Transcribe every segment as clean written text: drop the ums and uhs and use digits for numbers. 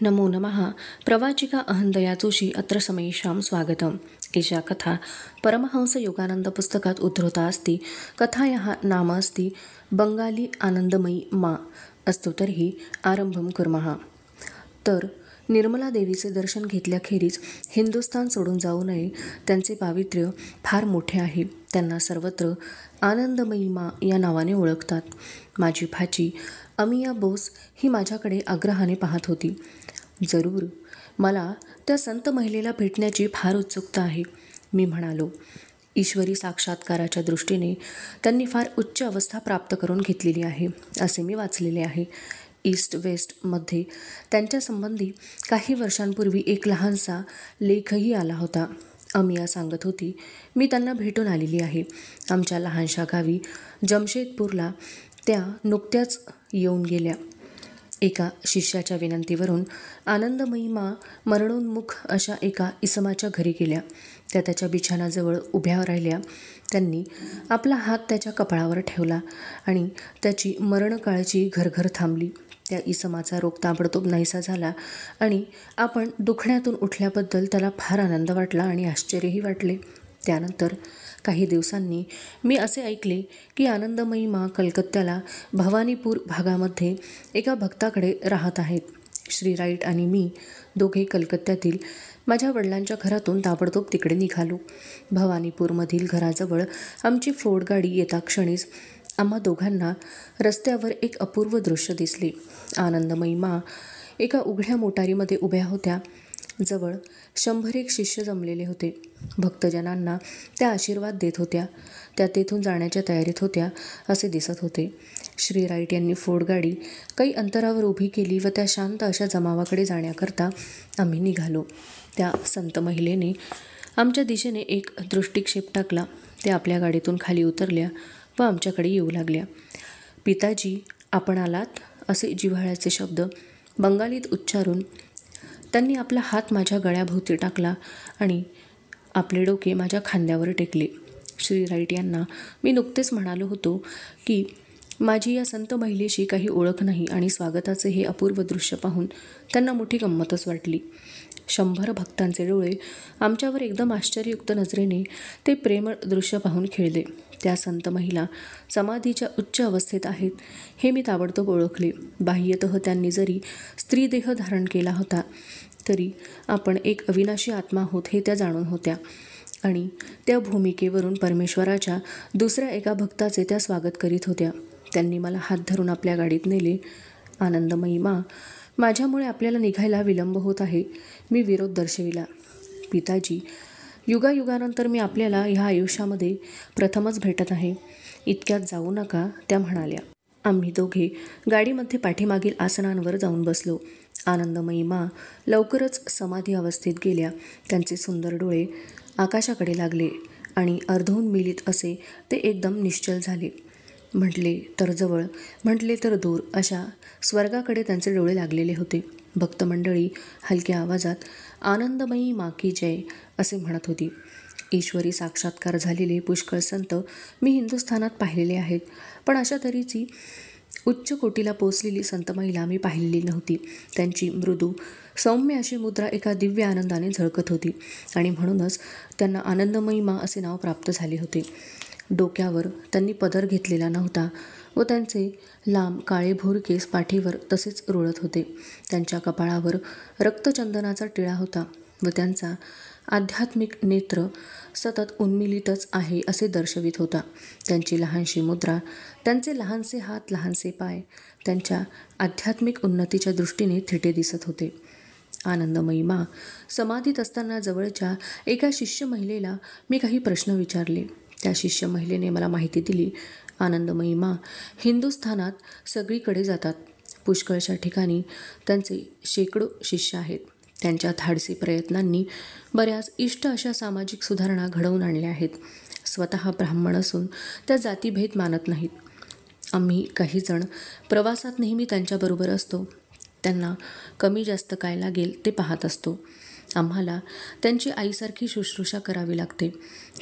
नमो नमः. प्रवाचिका अहंदया जोशी अत्र समेषां स्वागतम्. एषा कथा परमहंस योगानंद पुस्तकात उद्धृता अस्ति. कथायाः नाम अस्ति बंगाली आनंदमयी मा. अस्तु तर्हि आरंभं कुर्मः. तर निर्मला देवीचे दर्शन घेतल्याखेरीज हिंदुस्थान सोडून जाऊ नये. त्यांचे पावित्र्य फार मोठे आहे. त्यांना सर्वत्र आनंदमयी मा या नावाने ओळखतात. माझी भाची अमिया बोस ही माझ्याकडे आग्रहाने पाहत होती. जरूर, मला त्या संत महिलेला भेटण्याची फार उत्सुकता आहे, मी म्हणालो. ईश्वरी साक्षात्काराच्या दृष्टीने त्यांनी फार उच्च अवस्था प्राप्त करून घेतलेली आहे, असे मी वाचलेले आहे. ईस्ट वेस्टमध्ये त्यांच्यासंबंधी काही वर्षांपूर्वी एक लहानसा लेखही आला होता. अमिया सांगत होती, मी त्यांना भेटून आलेली आहे. आमच्या लहानशा गावी जमशेदपूरला त्या नुकत्याच येऊन गेल्या. एका शिष्याच्या विनंतीवरून आनंदमयी मा मरणोन्मुख अशा एका इसमाच्या घरी गेल्या. त्या त्याच्या बिछाणाजवळ उभ्या राहिल्या. त्यांनी आपला हात त्याच्या कपाळावर ठेवला आणि त्याची मरणकाळची घरघर थांबली. त्या इसमाचा रोग ताबडतोब नाहीसा झाला आणि आपण दुखण्यातून उठल्याबद्दल त्याला फार आनंद वाटला आणि आश्चर्यही वाटले. त्यानंतर काही दिवसांनी मी असे ऐकले की आनंदमयी मा कलकत्त्याला भवानीपूर भागामध्ये एका भक्ताकडे राहत आहेत. श्री राईट आणि मी दोघे कलकत्त्यातील माझ्या वडिलांच्या घरातून ताबडतोब तिकडे निघालो. भवानीपूरमधील घराजवळ आमची फोर्ड गाडी येता क्षणीच आम्हा दोघांना रस्त्यावर एक अपूर्व दृश्य दिसले. आनंदमयी मा एका उघड्या मोटारीमध्ये उभ्या होत्या. जवळ 100 शिष्य जमलेले होते. भक्तजनांना त्या आशीर्वाद देत होत्या. त्या तेथून जाण्याच्या तयारीत होत्या असे दिसत होते. श्री राईट यांनी फोर्ड गाडी काही अंतरावर उभी केली व त्या शांत अशा जमावाकडे जाण्याकरता आम्ही निघालो. त्या संत महिलेने आमच्या दिशेने एक दृष्टिक्षेप टाकला. त्या आपल्या गाडीतून खाली उतरल्या व आमच्याकडे येऊ लागल्या. पिताजी, आपण आलात, असे जिव्हाळ्याचे शब्द बंगालीत उच्चारून त्यांनी आपला हात माझ्या गळ्याभोवती टाकला आणि आपले डोके माझ्या खांद्यावर टेकले. श्री राईट यांना मी नुकतेच म्हणालो होतो की माझी या संत महिलेशी काही ओळख नाही आणि स्वागताचे हे अपूर्व दृश्य पाहून त्यांना मोठी गंमतच वाटली. 100 भक्तांचे डोळे आमच्यावर एकदम आश्चर्ययुक्त नजरेने ते प्रेमळ दृश्य पाहून खेळले. त्या संत महिला समाधीच्या उच्च अवस्थेत आहेत हे मी ताबडतोब ओळखले. बाह्यतः त्यांनी जरी स्त्रीदेह धारण केला होता तरी आपण एक अविनाशी आत्मा आहोत हे त्या जाणून होत्या आणि त्या भूमिकेवरून परमेश्वराच्या दुसऱ्या एका भक्ताचे त्या स्वागत करीत होत्या. त्यांनी मला हात धरून आपल्या गाडीत नेले. आनंदमयी मा, माझ्यामुळे आपल्याला निघायला विलंब होत आहे, मी विरोध दर्शविला. पिताजी, युगायुगानंतर मी आपल्याला ह्या आयुष्यामध्ये प्रथमच भेटत आहे. इतक्यात जाऊ नका, त्या म्हणाल्या. आम्ही दोघे गाडीमध्ये पाठीमागील आसनांवर जाऊन बसलो. आनंदमयी मा लवकरच समाधी अवस्थेत गेल्या. त्यांचे सुंदर डोळे आकाशाकडे लागले आणि अर्धोन्मीलित असे ते एकदम निश्चल झाले. म्हटले तर जवळ, म्हटले तर दूर अशा स्वर्गाकडे त्यांचे डोळे लागलेले होते. भक्तमंडळी हलक्या आवाजात आनंदमयी मा की जय असे म्हणत होती. ईश्वरी साक्षात्कार झालेले पुष्कळ संत मी हिंदुस्थानात पाहिलेले आहेत, पण अशा तऱ्हेची उच्च कोटीला पोचलेली संत महिला मी पाहिलेली नव्हती. त्यांची मृदू सौम्य अशी मुद्रा एका दिव्य आनंदाने झळकत होती आणि म्हणूनच त्यांना आनंदमयी मा असे नाव प्राप्त झाले होते. डोक्यावर त्यांनी पदर घेतलेला नव्हता व त्यांचे लांब काळेभोर केस पाठीवर तसेच रुळत होते. त्यांच्या कपाळावर रक्तचंदनाचा टिळा होता व त्यांचा आध्यात्मिक नेत्र सतत उन्मिलितच आहे असे दर्शवित होता. त्यांची लहानशी मुद्रा, त्यांचे लहानसे हात, लहानसे पाय त्यांच्या आध्यात्मिक उन्नतीच्या दृष्टीने थिटे दिसत होते. आनंदमयी मा समाधीत असताना जवळच्या एका शिष्य महिलेला मी काही प्रश्न विचारले. त्या शिष्य महिलेने मला माहिती दिली, आनंदमयी मा हिंदुस्थानात सगळीकडे जातात. पुष्कळशा ठिकाणी त्यांचे शेकडो शिष्य आहेत. त्यांच्या धाडसी प्रयत्नांनी बऱ्याच इष्ट अशा सामाजिक सुधारणा घडवून आणल्या आहेत. स्वतः ब्राह्मण असून त्या जातीभेद मानत नाहीत. आम्ही काही जण प्रवासात नेहमी त्यांच्याबरोबर असतो. त्यांना कमी जास्त काय लागेल ते पाहत असतो. आम्हाला त्यांची आईसारखी शुश्रूषा करावी लागते,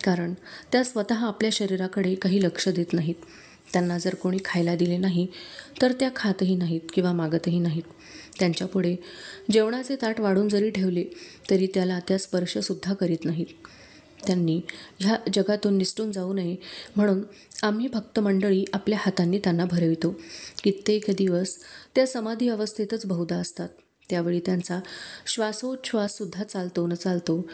कारण त्या स्वतः आपल्या शरीराकडे काही लक्ष देत नाहीत. त्यांना जर कोणी खायला दिले नाही तर त्या खातही नाहीत किंवा मागतही नाहीत. त्यांच्यापुढे जेवणाचे ताट वाढून जरी ठेवले तरी त्याला त्या स्पर्शसुद्धा करीत नाहीत. त्यांनी ह्या जगातून निसटून जाऊ नये म्हणून आम्ही भक्त मंडळी आपल्या हातांनी त्यांना भरवितो. कित्येक दिवस त्या समाधी अवस्थेतच बहुधा असतात. त्यावेळी त्यांचा श्वासोच्छ्वाससुद्धा चालतो न चालतो,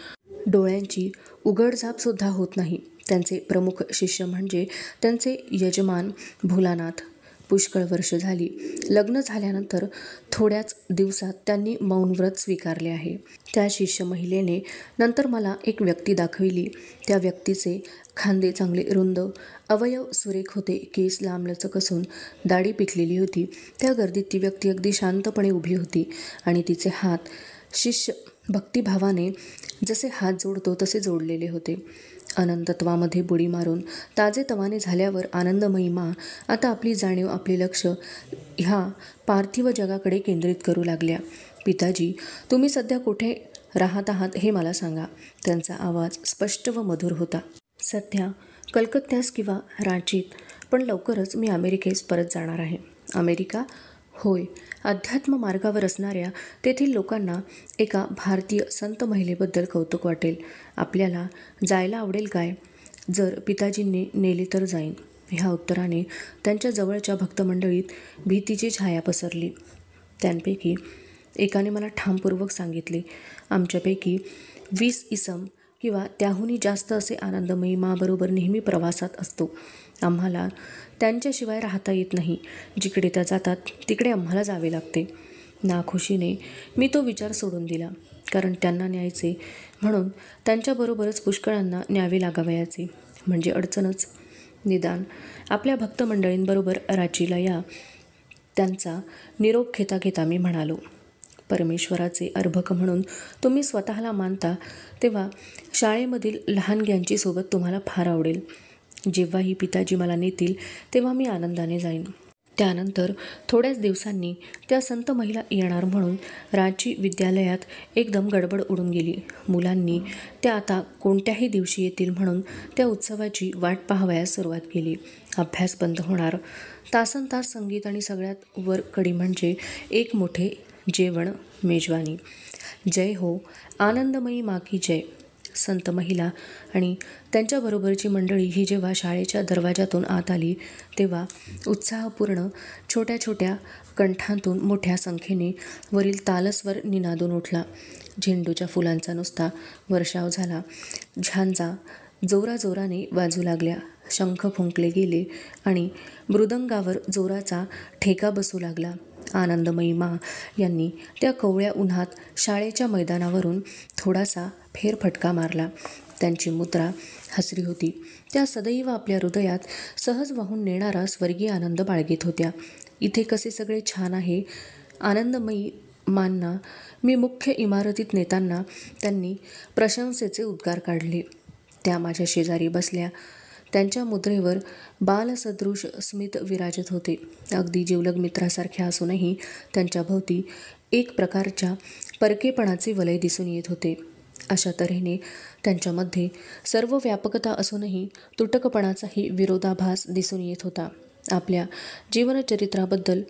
डोळ्यांची उघडझापसुद्धा होत नाही. त्यांचे प्रमुख शिष्य म्हणजे त्यांचे यजमान भोलानाथ. पुष्कळ वर्ष झाली. लग्न झाल्यानंतर थोड्याच दिवसात त्यांनी मौनव्रत स्वीकारले आहे. त्या शिष्य महिलेने नंतर मला एक व्यक्ती दाखविली. त्या व्यक्तीचे खांदे चांगले रुंद, अवयव सुरेख होते, केस लांबलचक असून दाढी पिकलेली होती. त्या गर्दीत ती व्यक्ती अगदी शांतपणे उभी होती आणि तिचे हात शिष्य भक्तिभावाने जसे हात जोडतो तसे जोडलेले होते. अनंतत्वामध्ये बुडी मारून ताजेतवाने झाल्यावर आनंदमयी माँ आता आपली जाणीव, आपले लक्ष ह्या पार्थिव जगाकडे केंद्रित करू लागल्या. पिताजी, तुम्ही सध्या कुठे राहत आहात हे मला सांगा. त्यांचा आवाज स्पष्ट व मधुर होता. सध्या कलकत्त्यास किंवा रांचीत, पण लवकरच मी अमेरिकेस परत जाणार आहे. अमेरिका? होय. अध्यात्म मार्गावर असणाऱ्या तेथील लोकांना एका भारतीय संत महिलेबद्दल कौतुक वाटेल. आपल्याला जायला आवडेल काय? जर पिताजींनी नेले तर जाईन. ह्या उत्तराने त्यांच्या जवळच्या भक्तमंडळीत भीतीची छाया पसरली. त्यांपैकी एकाने मला ठामपूर्वक सांगितले, आमच्यापैकी 20 इसम किंवा त्याहूनही जास्त असे आनंदमयी माँबरोबर नेहमी प्रवासात असतो. आम्हाला त्यांच्याशिवाय राहता येत नाही. जिकडे त्या जातात तिकडे आम्हाला जावे लागते. नाखुशीने मी तो विचार सोडून दिला, कारण त्यांना न्यायचे म्हणून त्यांच्याबरोबरच पुष्कळांना न्यावे लागावयाचे म्हणजे अडचणच. निदान आपल्या भक्तमंडळींबरोबर रांचीला या. त्यांचा निरोप घेता घेता मी म्हणालो, परमेश्वराचे अर्भक म्हणून तुम्ही स्वतःला मानता तेव्हा शाळेमधील लहानग्यांची सोबत तुम्हाला फार आवडेल. जेव्हाही पिताजी मला नेतील तेव्हा मी आनंदाने जाईन. त्यानंतर थोड्याच दिवसांनी त्या संत महिला येणार म्हणून रांची विद्यालयात एकदम गडबड उडून गेली. मुलांनी त्या आता कोणत्याही दिवशी येतील म्हणून त्या उत्सवाची वाट पाहावयास सुरुवात केली. अभ्यास बंद होणार. तासनतास संगीत आणि सगळ्यात वर कडी म्हणजे एक मोठे जेवण, मेजवानी. जय हो, आनंदमयी माँ की जय. संत महिला आणि त्यांच्याबरोबरची मंडळी ही जेव्हा शाळेच्या दरवाजातून आत आली तेव्हा उत्साहपूर्ण छोट्या छोट्या कंठांतून मोठ्या संख्येने वरील तालस्वर निनादून उठला. झेंडूच्या फुलांचा नुसता वर्षाव झाला. झांजा जोराजोराने वाजू लागल्या. शंख फुंकले गेले आणि मृदंगावर जोराचा ठेका बसू लागला. आनंदमयी माँ यांनी त्या कोवळ्या उन्हात शाळेच्या मैदानावरून थोडासा फेरफटका मारला. त्यांची मुद्रा हसरी होती. त्या सदैव आपल्या हृदयात सहज वाहून नेणारा स्वर्गीय आनंद बाळगीत होत्या. इथे कसे सगळे छान आहे. आनंदमयी माँना मी मुख्य इमारतीत नेताना त्यांनी प्रशंसेचे उद्गार काढले. त्या माझ्या शेजारी बसल्या. त्यांच्या मुद्रेवर बालसदृश स्मित विराजत होते. अगदी जिवलग मित्रासारख्या असूनही त्यांच्या भोवती एक प्रकारच्या परकेपणाचे वलय दिसून येत होते. अशा तऱ्हेने त्यांच्यामध्ये सर्व व्यापकता असूनही तुटकपणाचाही विरोधाभास दिसून येत होता. आपल्या जीवनचरित्राबद्दल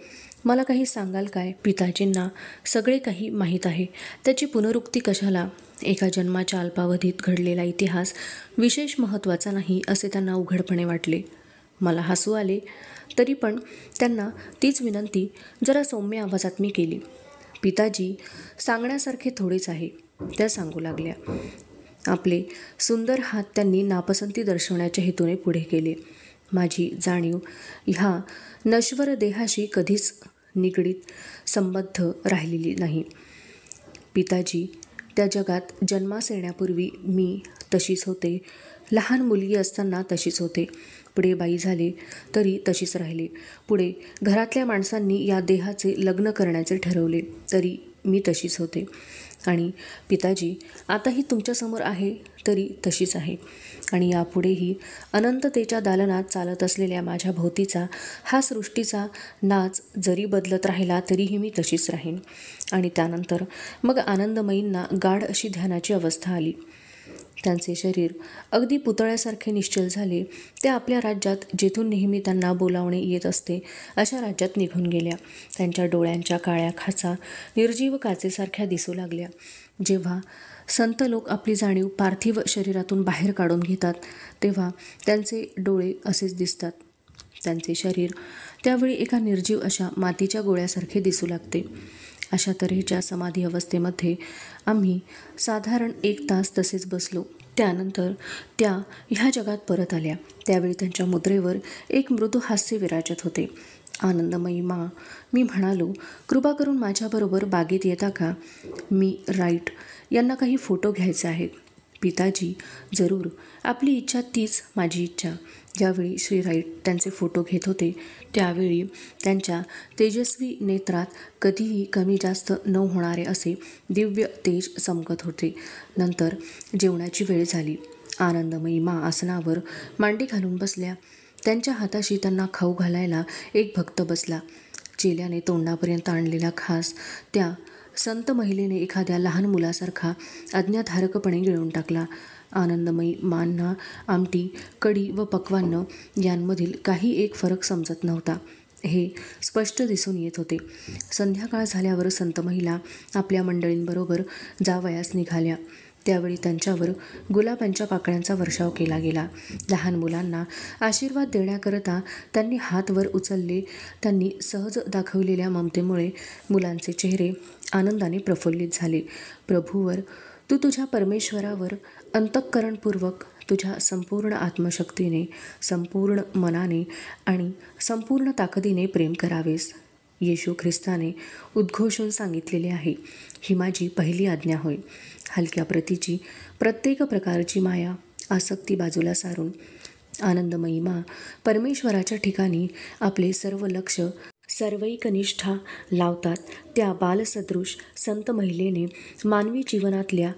मला काही सांगाल काय? पिताजींना सगळे काही माहीत आहे. त्याची पुनरुक्ती कशाला? एका जन्माच्या अल्पावधीत घडलेला इतिहास विशेष महत्त्वाचा नाही असे त्यांना उघडपणे वाटले. मला हसू आले. तरी पण त्यांना तीच विनंती जरा सौम्य आवाजात मी केली. पिताजी, सांगण्यासारखे थोडेच आहे. त्या सांगू लागल्या. आपले सुंदर हात त्यांनी नापसंती दर्शवण्याच्या हेतूने पुढे केले. माझी जाणीव ह्या नश्वर देहाशी कधीच निगडीत संबद्ध राहिलेली नाही. पिताजी, त्या जगात जन्मास येण्यापूर्वी मी तशीच होते. लहान मुलगी असताना तशीच होते. पुढे बाई झाले तरी तशीच राहिले. पुढे घरातल्या माणसांनी या देहाचे लग्न करण्याचे ठरवले तरी मी तशीच होते. आणि पिताजी, आताही तुमच्यासमोर आहे तरी तशीच आहे. आणि यापुढेही अनंततेच्या दालनात चालत असलेल्या माझ्या भोवतीचा हा सृष्टीचा नाच जरी बदलत राहिला तरीही मी तशीच राहीन. आणि त्यानंतर मग आनंदमयींना गाढ अशी ध्यानाची अवस्था आली. त्यांचे शरीर अगदी पुतळ्यासारखे निश्चल झाले. त्या आपल्या राज्यात, जेथून नेहमी त्यांना बोलावणे येत असते, अशा राज्यात निघून गेल्या. त्यांच्या डोळ्यांच्या काळ्या खाचा निर्जीव काचेसारख्या दिसू लागल्या. जेव्हा संत लोक आपली जाणीव पार्थिव शरीरातून बाहेर काढून घेतात, तेव्हा त्यांचे डोळे असेच दिसतात. त्यांचे शरीर त्यावेळी एका निर्जीव अशा मातीच्या गोळ्यासारखे दिसू लागते. अशा तऱ्हेच्या समाधी अवस्थेमध्ये आम्ही साधारण 1 तास तसेच बसलो. त्यानंतर त्या ह्या जगात परत आल्या. त्यावेळी त्यांच्या मुद्रेवर एक मृदू हास्य विराजत होते. आनंदमयी मा, मी म्हणालो, कृपा करून माझ्याबरोबर बागेत येता का? मी राईट यांना काही फोटो घ्यायचे आहेत. पिताजी, जरूर, आपली इच्छा तीच माझी इच्छा. ज्यावेळी श्री राईट त्यांचे फोटो घेत होते, त्यावेळी त्यांच्या तेजस्वी नेत्रात कधीही कमी जास्त न होणारे असे दिव्य तेज चमकत होते. नंतर जेवणाची वेळ झाली. आनंदमयी मा आसनावर मांडी घालून बसल्या. त्यांच्या हाताशी त्यांना खाऊ घालायला एक भक्त बसला. चेल्याने तोंडापर्यंत आणलेला घास त्या संत महिलेने एखाद्या लहान मुलासारखा आज्ञाधारकपणे गिळून टाकला. आनंदमयी मांना आमटी, कढी व पक्वान्न यांमधील काही एक फरक समजत नव्हता, हे स्पष्ट दिसून येत होते. संध्याकाळ झाल्यावर संत महिला आपल्या मंडळींबरोबर जावयास निघाल्या. त्यावेळी त्यांच्यावर गुलाबांच्या पाकळ्यांचा वर्षाव केला गेला. लहान मुलांना आशीर्वाद देण्याकरता त्यांनी हात वर उचलले. त्यांनी सहज दाखवलेल्या ममतेमुळे मुलांचे चेहरे आनंदाने प्रफुल्लित झाले. प्रभूवर, तू तुझ्या परमेश्वरावर अंतःकरणपूर्वक, तुझ्या संपूर्ण आत्मशक्तीने, संपूर्ण मनाने आणि संपूर्ण ताकदीने प्रेम करावेस. येशू ख्रिस्ताने उद्घोषून सांगितलेले आहे, ही माझी पहिली आज्ञा होय. हलक्या प्रतीची प्रत्येक प्रकारची माया, आसक्ती बाजूला सारून आनंदमयी मा परमेश्वराच्या ठिकाणी आपले सर्व लक्ष, सर्वैक निष्ठा लावतात. त्या बालसदृश संत महिलेने मानवी जीवनातल्या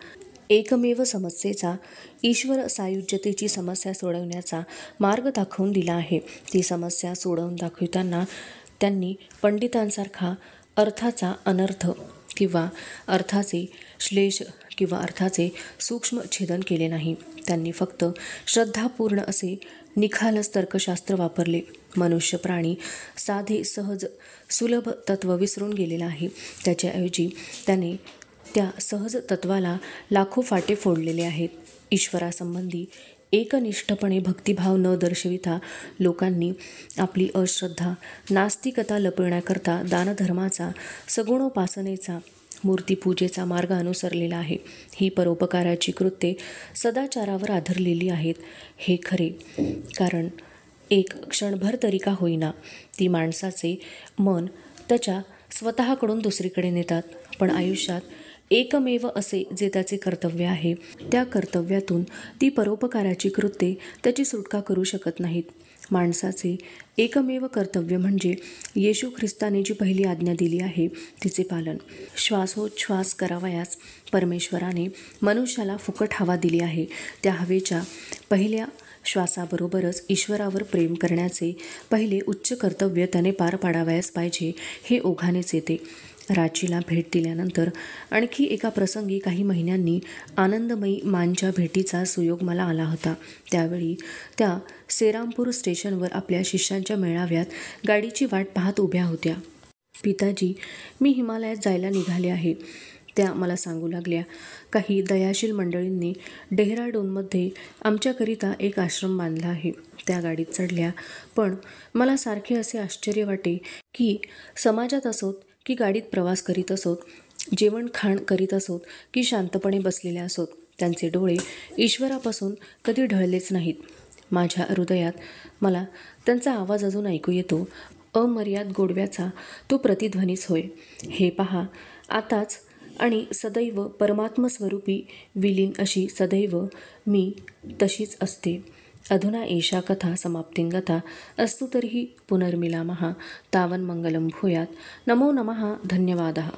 एकमेव समस्येचा, ईश्वर सायुज्यतेची समस्या सोडवण्याचा मार्ग दाखवून दिला आहे. ती समस्या सोडवून दाखवताना त्यांनी पंडितांसारखा अर्थाचा अनर्थ किंवा अर्थाचे श्लेष किंवा अर्थाचे सूक्ष्म छेदन केले नाही. त्यांनी फक्त श्रद्धापूर्ण असे निखालस तर्कशास्त्र वापरले. मनुष्य प्राणी साधे, सहज, सुलभ तत्व विसरून गेलेला आहे. त्याच्याऐवजी त्याने त्या सहज तत्वाला लाखो फाटे फोडलेले आहेत. ईश्वरासंबंधी एकनिष्ठपणे भक्तिभाव न दर्शविता लोकांनी आपली अश्रद्धा, नास्तिकता लपविण्याकरता दानधर्माचा, सगुणोपासनेचा, मूर्तीपूजेचा मार्ग अनुसरलेला आहे. ही परोपकाराची कृत्ये सदाचारावर आधारलेली आहेत, हे खरे, कारण एक क्षणभर तरी का होईना ती माणसाचे मन त्याच्या स्वतःकडून दुसरीकडे नेतात. पण आयुष्यात एकमेव असे जे त्याचे कर्तव्य आहे, त्या कर्तव्यातून ती परोपकाराची कृत्ये त्याची सुटका करू शकत नाहीत. माणसाचे एकमेव कर्तव्य म्हणजे येशू ख्रिस्ताने जी पहिली आज्ञा दिली आहे, तिचे पालन. श्वासोच्छ्वास करावयास परमेश्वराने मनुष्याला फुकट हवा दिली आहे. त्या हवेच्या पहिल्या श्वासाबरोबरच ईश्वरावर प्रेम करण्याचे पहिले उच्च कर्तव्य त्याने पार पाडावयास पाहिजे, हे ओघानेच येते. रांचीला भेट दिल्यानंतर आणखी एका प्रसंगी काही महिन्यांनी आनंदमयी मांच्या भेटीचा सुयोग मला आला होता. त्यावेळी त्या सेरामपूर स्टेशनवर आपल्या शिष्यांच्या मेळाव्यात गाडीची वाट पाहत उभ्या होत्या. पिताजी, मी हिमालयात जायला निघाले आहे, त्या मला सांगू लागल्या. काही दयाशील मंडळींनी डेहराडूनमध्ये आमच्याकरिता एक आश्रम बांधला आहे. त्या गाडीत चढल्या. पण मला सारखे असे आश्चर्य वाटे की समाजात असोत की गाडीत प्रवास करीत असोत, जेवण खाण करीत असोत की शांतपणे बसलेल्या असोत, त्यांचे डोळे ईश्वरापासून कधी ढळलेच नाहीत. माझ्या हृदयात मला त्यांचा आवाज अजून ऐकू येतो, अमर्याद गोडव्याचा तो प्रतिध्वनीच होय. हे पहा, आताच आणि सदैव परमात्मस्वरूपी विलीन अशी सदैव मी तशीच असते. अधुना एषा कथा समाप्तिं गता अस्तु तर्हि पुनर्मिलामः. तावन्मङ्गलं भूयात्. नमो नमः. धन्यवादः.